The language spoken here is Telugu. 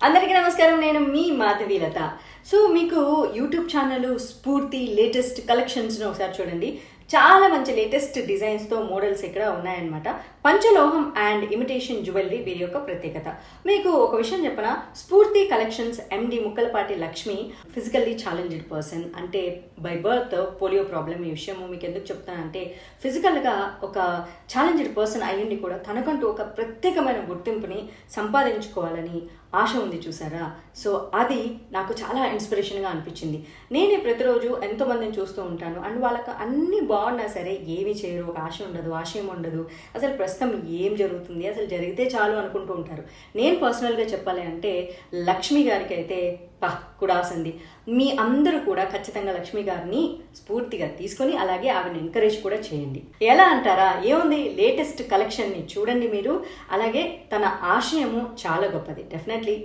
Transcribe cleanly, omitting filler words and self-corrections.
అందరికీ నమస్కారం. నేను మీ మాధవీలత. సో మీకు యూట్యూబ్ ఛానల్ స్ఫూర్తి లేటెస్ట్ కలెక్షన్స్ను ఒకసారి చూడండి. చాలా మంచి లేటెస్ట్ డిజైన్స్తో మోడల్స్ ఇక్కడ ఉన్నాయన్నమాట. పంచలోహం అండ్ ఇమిటేషన్ జ్యువెలరీ వీరి యొక్క ప్రత్యేకత. మీకు ఒక విషయం చెప్పనా, స్ఫూర్తి కలెక్షన్స్ ఎండి ముక్కలపాటి లక్ష్మి ఫిజికల్లీ ఛాలెంజ్డ్ పర్సన్. అంటే బై బర్త్ పోలియో ప్రాబ్లం. ఈ విషయము మీకు ఎందుకు చెప్తానంటే, ఫిజికల్గా ఒక ఛాలెంజ్డ్ పర్సన్ అయ్యింది కూడా తనకంటూ ఒక ప్రత్యేకమైన గుర్తింపుని సంపాదించుకోవాలని ఆశ ఉంది, చూసారా? సో అది నాకు చాలా ఇన్స్పిరేషన్గా అనిపించింది. నేనే ప్రతిరోజు ఎంతోమందిని చూస్తూ ఉంటాను అండ్ వాళ్ళకి అన్నీ బాగున్నా సరే ఏమీ చేయరు, ఒక ఆశ ఉండదు, ఆశయం ఉండదు, అసలు ప్రస్తుతం ఏం జరుగుతుంది, అసలు జరిగితే చాలు అనుకుంటూ ఉంటారు. నేను పర్సనల్గా చెప్పాలి అంటే లక్ష్మి గారికి అయితే కుడాసంది. మీ అందరూ కూడా ఖచ్చితంగా లక్ష్మి గారిని స్ఫూర్తిగా తీసుకొని అలాగే ఆవిడని ఎంకరేజ్ కూడా చేయండి. ఎలా అంటారా? ఏముంది, లేటెస్ట్ కలెక్షన్ని చూడండి మీరు. అలాగే తన ఆశయము చాలా గొప్పది. డెఫినెట్లీ